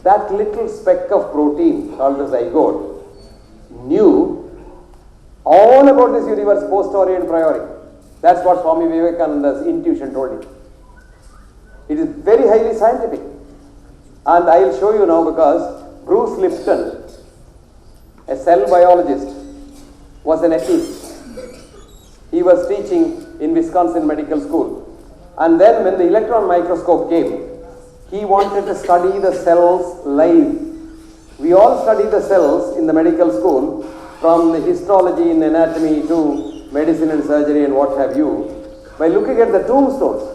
that little speck of protein called the zygote knew all about this universe posteriori and priori. That's what Swami Vivekananda's intuition told him. It is very highly scientific. And I will show you now, because Bruce Lipton, a cell biologist, was an atheist. He was teaching in Wisconsin Medical School. And then when the electron microscope came, he wanted to study the cells live. We all study the cells in the medical school, from the histology in anatomy to medicine and surgery and what have you, by looking at the tombstones.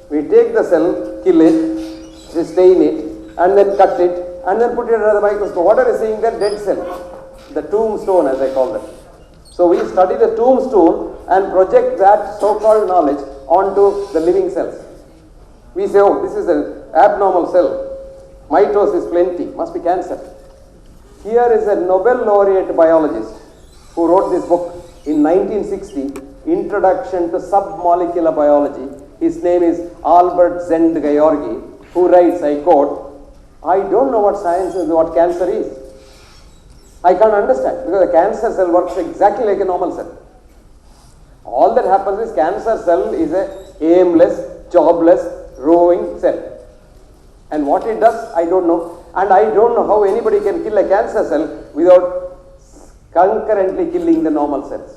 We take the cell, kill it, stain it, and then cut it, and then put it under the microscope. What are you seeing there? Dead cell. The tombstone, as I call them. So we study the tombstone and project that so-called knowledge onto the living cells. We say, oh, this is an abnormal cell. Mitosis plenty, must be cancer. Here is a Nobel laureate biologist who wrote this book in 1960, Introduction to Submolecular Biology. His name is Albert Zend Georgi, who writes, I quote, I don't know what science is, what cancer is. I can't understand, because a cancer cell works exactly like a normal cell. All that happens is cancer cell is a aimless, jobless, rowing cell. And what it does, I don't know. And I don't know how anybody can kill a cancer cell without concurrently killing the normal cells.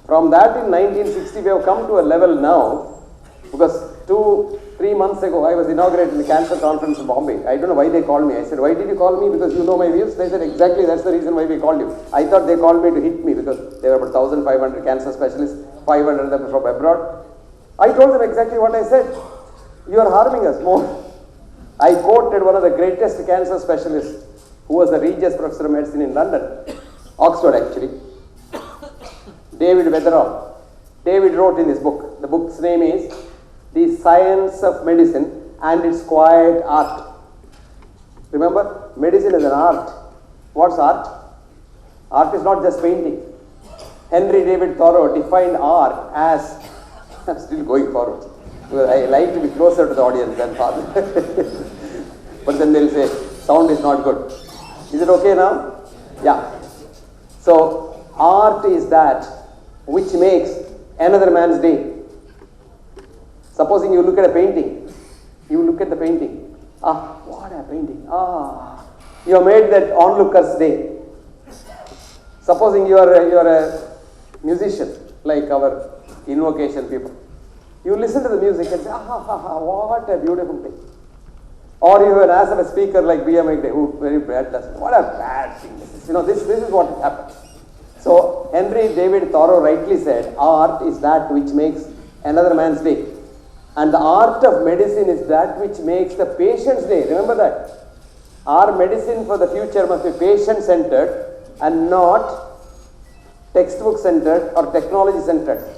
From that in 1960 we have come to a level now, because 2-3 months ago I was inaugurated in the cancer conference in Bombay. I don't know why they called me. I said, why did you call me? Because you know my views. They said, exactly, that's the reason why we called you. I thought they called me to hit me, because there were about 1,500 cancer specialists, 500 of them from abroad. I told them exactly what I said. You are harming us more. I quoted one of the greatest cancer specialists, who was the Regius Professor of Medicine in London, Oxford actually, David Weatherall. David wrote in his book, the book's name is The Science of Medicine and Its Quiet Art. Remember, medicine is an art. What's art? Art is not just painting. Henry David Thoreau defined art as, I'm still going forward, because I like to be closer to the audience than father. But then they'll say, sound is not good. Is it okay now? Yeah. So, art is that which makes another man's day. Supposing you look at a painting, you look at the painting. Ah, what a painting. Ah, you have made that onlooker's day. Supposing you are a musician, like our invocation people. You listen to the music and say, what a beautiful thing. Or you have an as a speaker like B M Hegdesaheb, who very bad does. What a bad thing this is. You know, this is what happens. So, Henry David Thoreau rightly said, art is that which makes another man's day. And the art of medicine is that which makes the patient's day. Remember that. Our medicine for the future must be patient-centered and not textbook-centered or technology-centered.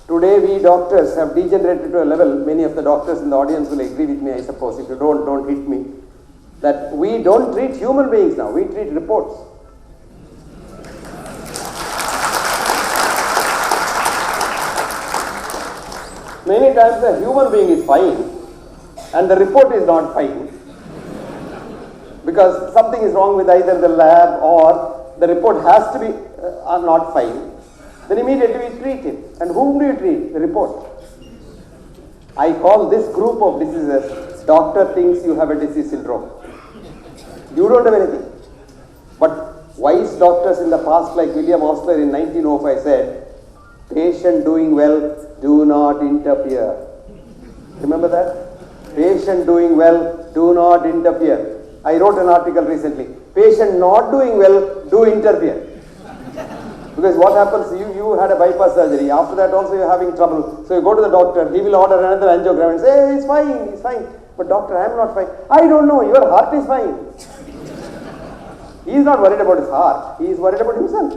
Today we doctors have degenerated to a level, many of the doctors in the audience will agree with me, I suppose. If you don't hit me. That we don't treat human beings now, we treat reports. Many times a human being is fine and the report is not fine, because something is wrong with either the lab or the report has to be not fine. Then immediately we treat it. And whom do you treat? The report. I call this group of diseases, doctor thinks you have a disease syndrome. You don't have anything. But wise doctors in the past, like William Osler in 1905 said, patient doing well, do not interfere. Remember that? Patient doing well, do not interfere. I wrote an article recently. Patient not doing well, do interfere. Because what happens, you had a bypass surgery, after that also you're having trouble. So you go to the doctor, he will order another angiogram and say, hey, he's fine. But doctor, I am not fine. I don't know, your heart is fine. He is not worried about his heart, he is worried about himself.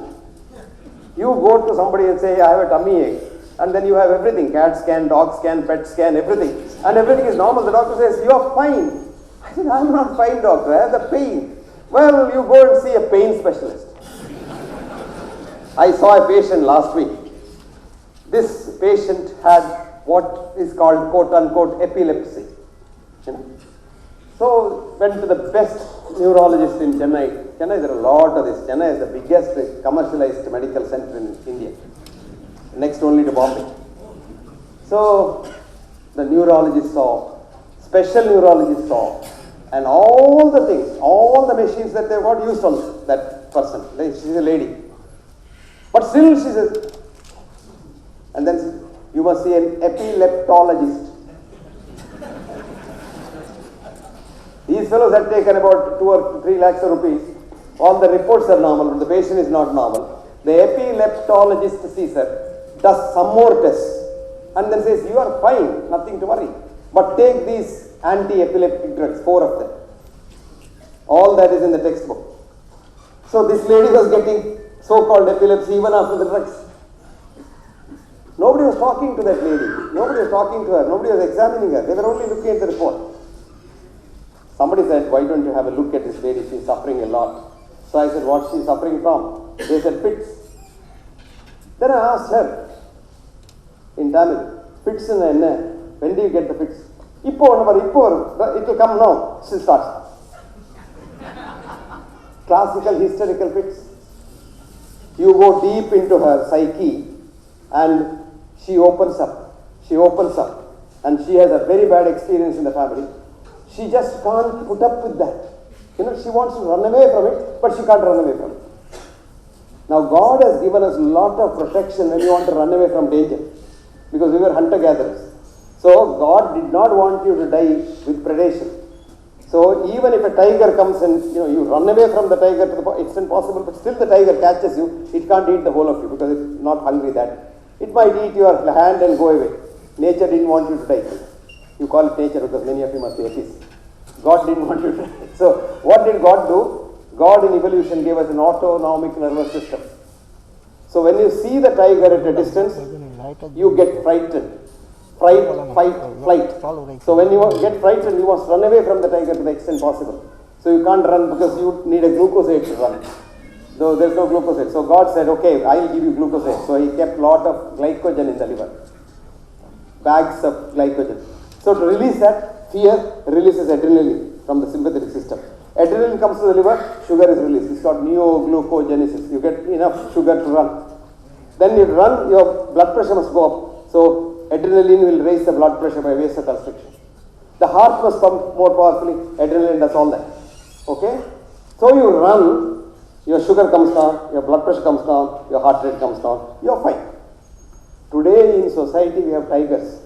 You go to somebody and say, I have a tummy ache. And then you have everything, cat scan, dog scan, pet scan, everything. And everything is normal. The doctor says, you are fine. I said, I am not fine, doctor, I have the pain. Well, you go and see a pain specialist. I saw a patient last week. This patient had what is called quote unquote epilepsy. So went to the best neurologist in Chennai. Chennai, there are a lot of this. Chennai is the biggest commercialized medical center in India, next only to Bombay. So the neurologist saw, special neurologist saw, and all the things, all the machines that they got used on that person. She's a lady. But still she says, and then you must see an epileptologist. These fellows had taken about 2 or 3 lakhs of rupees. All the reports are normal, but the patient is not normal. The epileptologist sees her, does some more tests, and then says, you are fine, nothing to worry. But take these anti-epileptic drugs, 4 of them. All that is in the textbook. So this lady was getting so-called epilepsy even after the drugs. Nobody was talking to that lady. Nobody was talking to her. Nobody was examining her. They were only looking at the report. Somebody said, why don't you have a look at this lady? She's suffering a lot. So I said, what's she suffering from? They said, fits. Then I asked her in Tamil, fits in enna? When do you get the fits? It will come now. She starts. Classical hysterical fits. You go deep into her psyche and she opens up. She opens up. And she has a very bad experience in the family. She just can't put up with that. She wants to run away from it, but she can't run away from it. Now God has given us a lot of protection when you want to run away from danger. Because we were hunter-gatherers. So God did not want you to die with predation. So even if a tiger comes and you run away from the tiger to the extent possible, but still the tiger catches you, it can't eat the whole of you because it's not hungry that. It might eat your hand and go away. Nature didn't want you to die. You call it nature because many of you must be atheists. God didn't want you to die. So what did God do? God in evolution gave us an autonomic nervous system. So when you see the tiger at a distance, you get frightened. Fright, fight, flight. So when you get frightened, you must run away from the tiger to the extent possible. So you can't run because you need a glucosate to run. So there's no glucosate. So God said, okay, I'll give you glucosate. So he kept a lot of glycogen in the liver. Bags of glycogen. So to release that, fear releases adrenaline from the sympathetic system. Adrenaline comes to the liver, sugar is released. It's called neoglucogenesis. You get enough sugar to run. Then you run, your blood pressure must go up. So adrenaline will raise the blood pressure by vasoconstriction. The heart must pump more powerfully. Adrenaline does all that. Okay? So you run, your sugar comes down, your blood pressure comes down, your heart rate comes down. You're fine. Today in society we have tigers.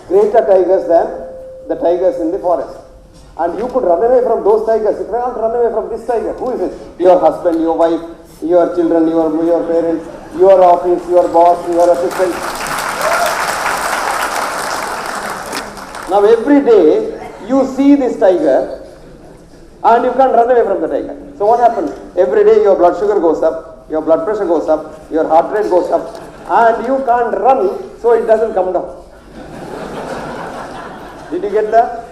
Greater tigers than the tigers in the forest. And you could run away from those tigers. You cannot run away from this tiger. Who is it? Your husband, your wife, your children, your parents, your office, your boss, your assistant. Now every day you see this tiger and you can't run away from the tiger. So what happens? Every day your blood sugar goes up, your blood pressure goes up, your heart rate goes up, and you can't run, so it doesn't come down. Did you get that?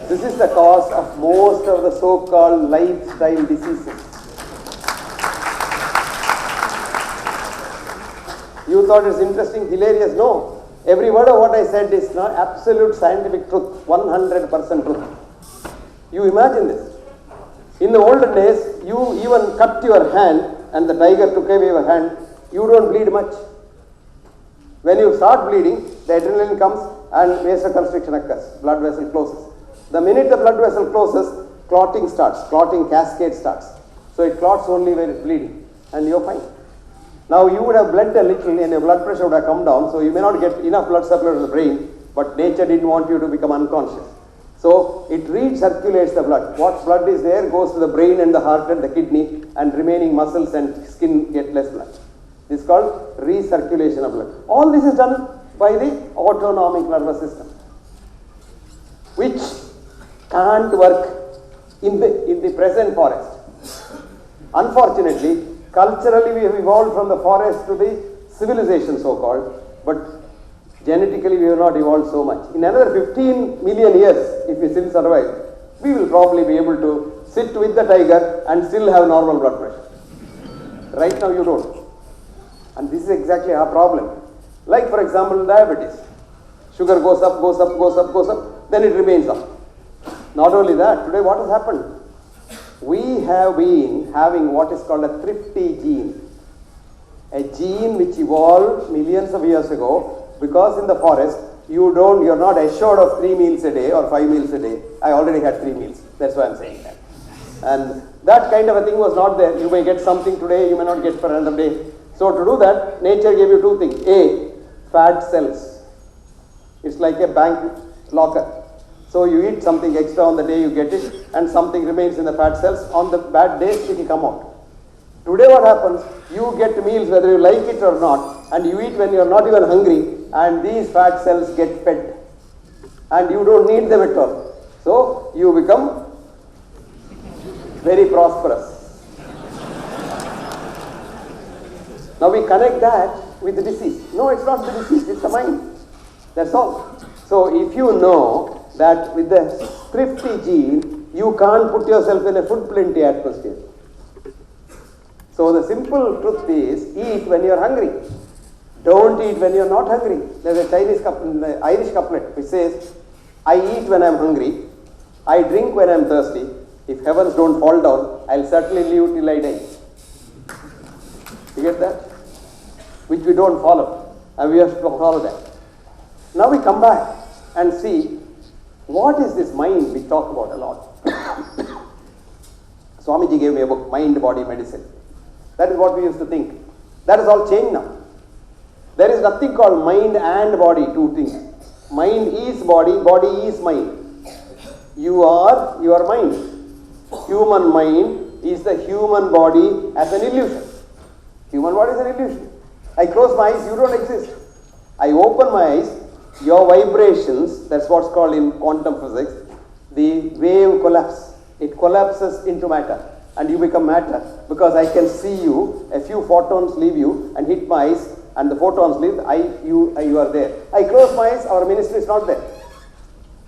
This is the cause of most of the so-called lifestyle diseases. You thought it's interesting, hilarious? No. Every word of what I said is not absolute scientific truth, 100% truth. You imagine this. In the olden days, you even cut your hand and the tiger took away your hand, you don't bleed much. When you start bleeding, the adrenaline comes and vasoconstriction occurs, blood vessel closes. The minute the blood vessel closes, clotting starts, clotting cascade starts. So it clots only when it's bleeding and you're fine. Now you would have bled a little and your blood pressure would have come down, so you may not get enough blood supply to the brain, but nature didn't want you to become unconscious. So it recirculates the blood. What blood is there goes to the brain and the heart and the kidney, and remaining muscles and skin get less blood. This is called recirculation of blood. All this is done by the autonomic nervous system, which can't work in the present forest. Unfortunately, culturally we have evolved from the forest to the civilization so-called, but genetically we have not evolved so much. In another 15 million years, if we still survive, we will probably be able to sit with the tiger and still have normal blood pressure. Right now you don't. And this is exactly our problem. Like for example, diabetes. Sugar goes up, goes up, goes up, goes up. then it remains up. Not only that, today what has happened? We have been having what is called a thrifty gene. A gene which evolved millions of years ago, because in the forest you're not assured of 3 meals a day or 5 meals a day. I already had 3 meals. That's why I'm saying that. And that kind of a thing was not there. You may get something today, you may not get for another day. So to do that, nature gave you 2 things. A, fat cells. It's like a bank locker. So you eat something extra on the day you get it, and something remains in the fat cells. On the bad days, it will come out. Today what happens? You get meals whether you like it or not, and you eat when you are not even hungry, and these fat cells get fed. And you don't need them at all. So you become very prosperous. Now we connect that with the disease. No, it's not the disease, it's the mind. That's all. So if you know that with the thrifty gene, you can't put yourself in a food plenty atmosphere. So the simple truth is, eat when you are hungry. Don't eat when you are not hungry. There's a Irish couplet which says, I eat when I am hungry, I drink when I am thirsty. If heavens don't fall down, I'll certainly live till I die. You get that? Which we don't follow. And we have to follow that. Now we come back and see, what is this mind we talk about a lot? Swamiji gave me a book, Mind, Body, Medicine. That is what we used to think. That is all changed now. There is nothing called mind and body, 2 things. Mind is body, body is mind. You are your mind. Human mind is the human body as an illusion. Human body is an illusion. I close my eyes, you don't exist. I open my eyes, your vibrations, that's what's called in quantum physics, the wave collapse. It collapses into matter and you become matter, because I can see you, a few photons leave you and hit my eyes, and the photons leave, you are there. I close my eyes, our ministry is not there.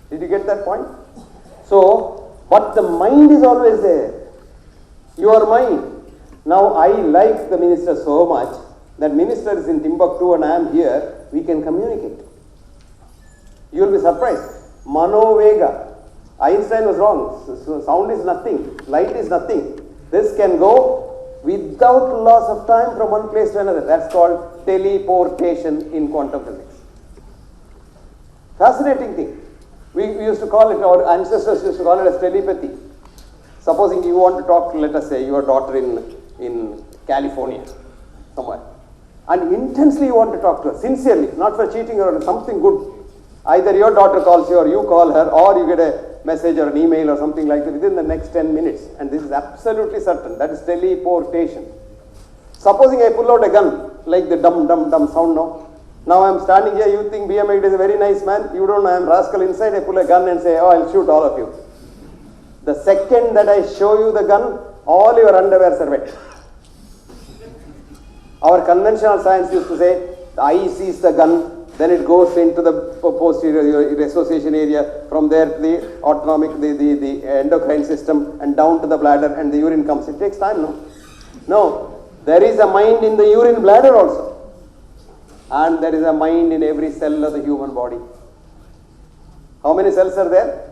Did you get that point? So, but the mind is always there. Your mind. Now I like the minister so much that minister is in Timbuktu and I am here, we can communicate. You will be surprised. Manovega. Einstein was wrong. So sound is nothing. Light is nothing. This can go without loss of time from one place to another. That's called teleportation in quantum physics. Fascinating thing. We used to call it, our ancestors used to call it as telepathy. Supposing you want to talk to, let us say, your daughter in California, somewhere, and intensely you want to talk to her, sincerely, not for cheating or something good. Either your daughter calls you or you call her, or you get a message or an email or something like that within the next 10 minutes. And this is absolutely certain. That is teleportation. Supposing I pull out a gun, like the dum sound now. Now I am standing here, you think B M Hegdesaheb is a very nice man. You don't know I am rascal inside. I pull a gun and say, oh, I'll shoot all of you. The second that I show you the gun, all your underwears are wet. Our conventional science used to say, the eye sees the gun, then it goes into the posterior association area, from there to the autonomic, the endocrine system, and down to the bladder, and the urine comes. It takes time, no? No, there is a mind in the urine bladder also. And there is a mind in every cell of the human body. How many cells are there?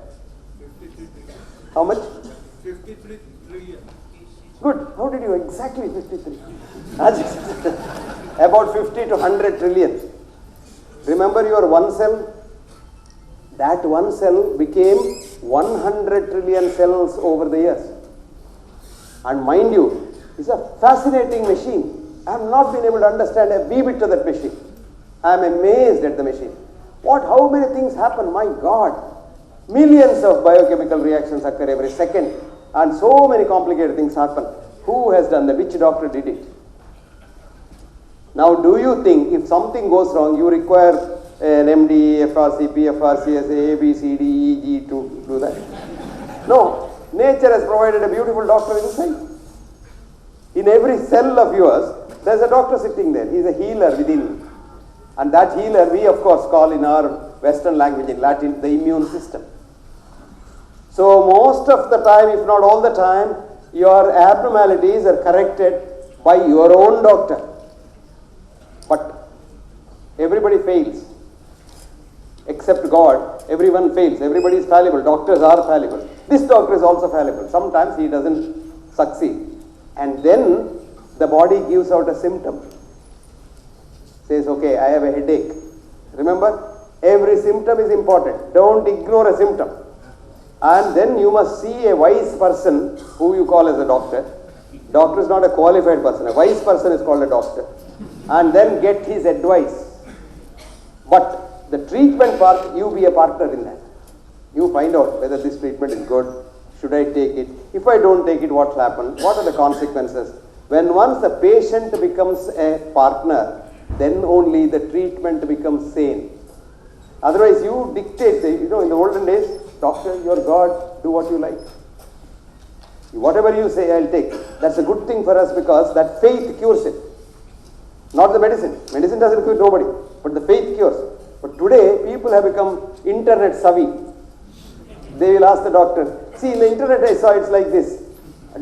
53 trillion. How much? 53 trillion. Good. How did you exactly 53? About 50 to 100 trillion. Remember your one cell? That one cell became 100 trillion cells over the years. And mind you, it's a fascinating machine. I have not been able to understand a wee bit of that machine. I am amazed at the machine. How many things happen? My God. Millions of biochemical reactions occur every second. And so many complicated things happen. Who has done that? Which doctor did it? Now, do you think if something goes wrong, you require an MD, FRC, PFRC, A, B, C, D, E, G to do that? No. Nature has provided a beautiful doctor inside. In every cell of yours, there is a doctor sitting there. He is a healer within. And that healer, we of course call in our Western language, in Latin, the immune system. So most of the time, if not all the time, your abnormalities are corrected by your own doctor. But everybody fails. Except God, everyone fails. Everybody is fallible. Doctors are fallible. This doctor is also fallible. Sometimes he doesn't succeed. And then the body gives out a symptom. Says, okay, I have a headache. Remember, every symptom is important. Don't ignore a symptom. And then you must see a wise person who you call as a doctor. Doctor is not a qualified person. A wise person is called a doctor. And then get his advice. But the treatment part, you be a partner in that. You find out whether this treatment is good. Should I take it? If I don't take it, what will happen? What are the consequences? When once the patient becomes a partner, then only the treatment becomes sane. Otherwise, you dictate. In the olden days, doctor, you're God, do what you like. Whatever you say, I'll take. That's a good thing for us because that faith cures it. Not the medicine. Medicine doesn't cure nobody, but the faith cures. But today, people have become internet savvy. They will ask the doctor, see, in the internet I saw it's like this.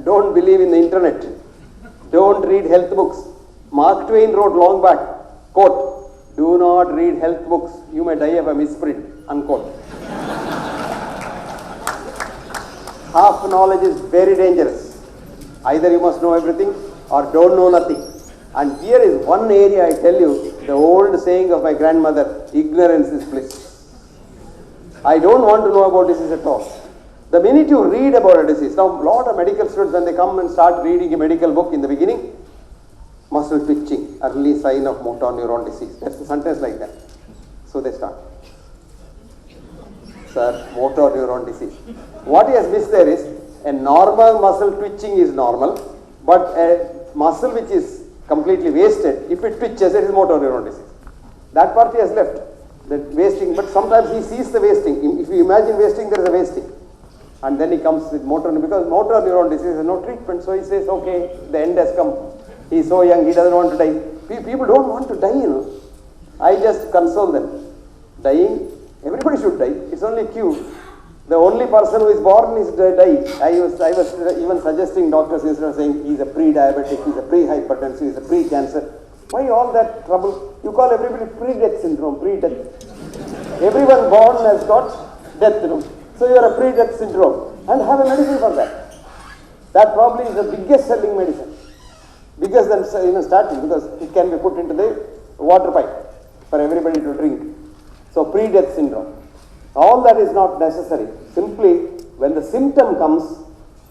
Don't believe in the internet. Don't read health books. Mark Twain wrote long back, quote, do not read health books. You may die of a misprint, unquote. Half knowledge is very dangerous. Either you must know everything or don't know nothing. And here is one area I tell you, the old saying of my grandmother, ignorance is bliss. I don't want to know about disease at all. The minute you read about a disease, now a lot of medical students when they come and start reading a medical book in the beginning, muscle twitching, early sign of motor neuron disease. That's a sentence like that. So they start. Sir, motor neuron disease. What he has missed there is, a normal muscle twitching is normal, but a muscle which is completely wasted, if it twitches, it is motor neuron disease. That part he has left, the wasting, but sometimes he sees the wasting. If you imagine wasting, there is a wasting. And then he comes with motor, because motor neuron disease has no treatment, so he says, okay, the end has come. He is so young, he doesn't want to die. People don't want to die, I just console them. Dying, everybody should die. It's only cue. The only person who is born is die. I was even suggesting doctors instead of saying he's a pre-diabetic, he's a pre-hypertensive, he's a pre-cancer. Why all that trouble? You call everybody pre-death syndrome, pre-death. Everyone born has got death, So you are a pre-death syndrome and have a medicine for that. That probably is the biggest selling medicine. Biggest than statin, because it can be put into the water pipe for everybody to drink. So pre-death syndrome. All that is not necessary. Simply, when the symptom comes,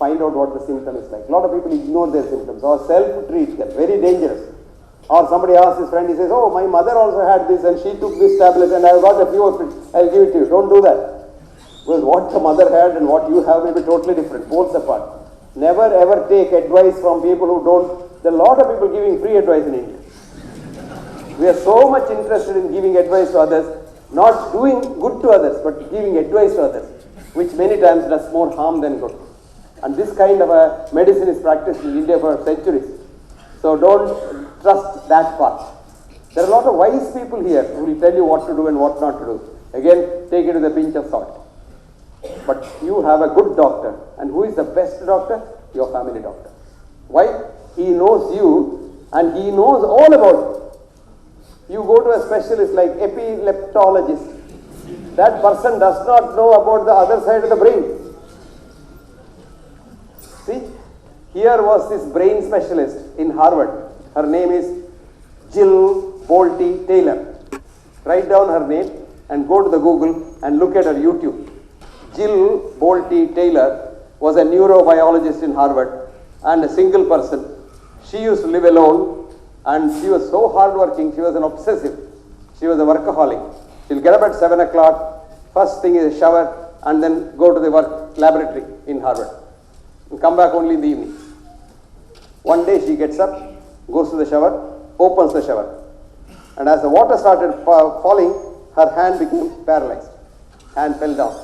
find out what the symptom is like. A lot of people ignore their symptoms or self-treat them. Very dangerous. Or somebody asks his friend, he says, oh, my mother also had this and she took this tablet and I got a few of it. I'll give it to you. Don't do that. Because what the mother had and what you have may be totally different. Poles apart. Never ever take advice from people who don't. There are a lot of people giving free advice in India. We are so much interested in giving advice to others, not doing good to others, but giving advice to others, which many times does more harm than good. And this kind of a medicine is practiced in India for centuries. So don't trust that part. There are a lot of wise people here who will tell you what to do and what not to do. Again, take it with a pinch of salt. But you have a good doctor. And who is the best doctor? Your family doctor. Why? He knows you and he knows all about you. You go to a specialist like epileptologist. That person does not know about the other side of the brain. See, here was this brain specialist in Harvard. Her name is Jill Bolte Taylor. Write down her name and go to the Google and look at her YouTube. Jill Bolte Taylor was a neurobiologist in Harvard and a single person. She used to live alone and she was so hardworking, she was an obsessive. She was a workaholic. She'll get up at 7 o'clock, first thing is a shower and then go to the work laboratory in Harvard and come back only in the evening. One day she gets up, goes to the shower, opens the shower. And as the water started falling, her hand became paralyzed. Hand fell down.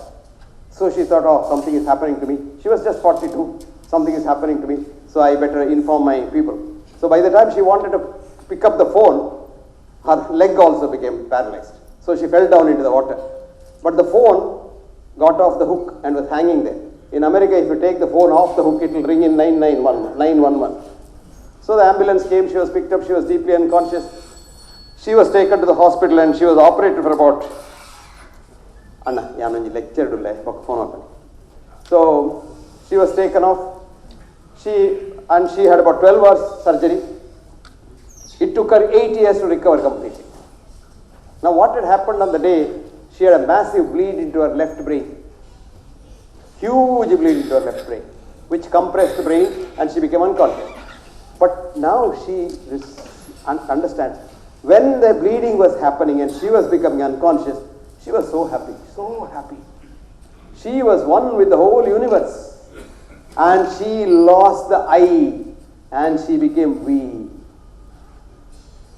So she thought, oh, something is happening to me. She was just 42. Something is happening to me. So I better inform my people. So by the time she wanted to pick up the phone, her leg also became paralyzed. So she fell down into the water. But the phone got off the hook and was hanging there. In America, if you take the phone off the hook, it will ring in 911. So the ambulance came, she was picked up, she was deeply unconscious. She was taken to the hospital and she was operated for about Anna, I lecture phone. So she was taken off. She had about 12 hours surgery. It took her 8 years to recover completely. Now what had happened on the day, she had a massive bleed into her left brain. Huge bleed into her left brain, which compressed the brain and she became unconscious. But now she understands. When the bleeding was happening and she was becoming unconscious, she was so happy, so happy. She was one with the whole universe. And she lost the I and she became we.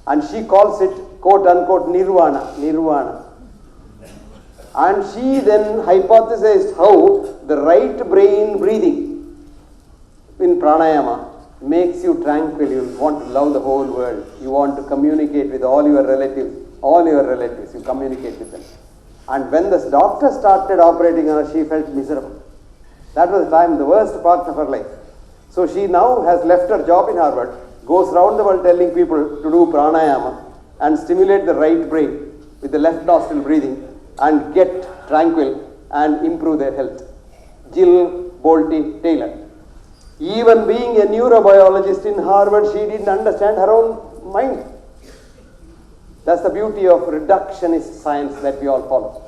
And she calls it, quote unquote, nirvana. And she then hypothesized how the right brain breathing in pranayama makes you tranquil. You want to love the whole world. You want to communicate with all your relatives. You communicate with them. And when the doctor started operating on her, she felt miserable. That was the time, the worst part of her life. So she now has left her job in Harvard, goes round the world telling people to do pranayama and stimulate the right brain with the left nostril breathing and get tranquil and improve their health. Jill Bolte Taylor. Even being a neurobiologist in Harvard, she didn't understand her own mind. That's the beauty of reductionist science that we all follow.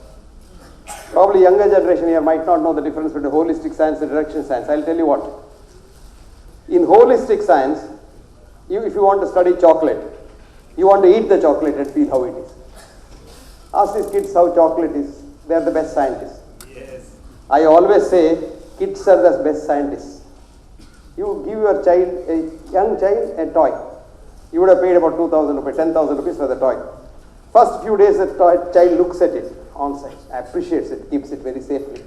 Probably younger generation here might not know the difference between holistic science and reduction science. I'll tell you what. In holistic science, if you want to study chocolate, you want to eat the chocolate and feel how it is. Ask these kids how chocolate is. They are the best scientists. Yes. I always say, kids are the best scientists. You give your child, a young child, a toy. You would have paid about 2,000 rupees, 10,000 rupees for the toy. First few days, the child looks at it on site, appreciates it, keeps it very safely.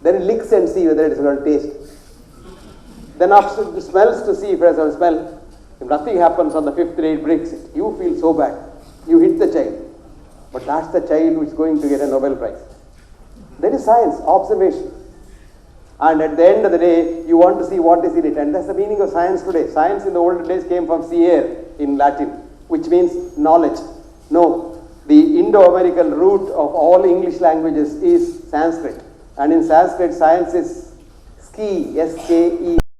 Then it licks and see whether it is going to taste. Then after smells to see if it has a smell. If nothing happens on the fifth day, it breaks it. You feel so bad. You hit the child. But that's the child who is going to get a Nobel Prize. That is science, observation. And at the end of the day, you want to see what is in it. And that's the meaning of science today. Science in the olden days came from scire in Latin, which means knowledge. No, the Indo-American root of all English languages is Sanskrit. And in Sanskrit, science is ski, S-K-E.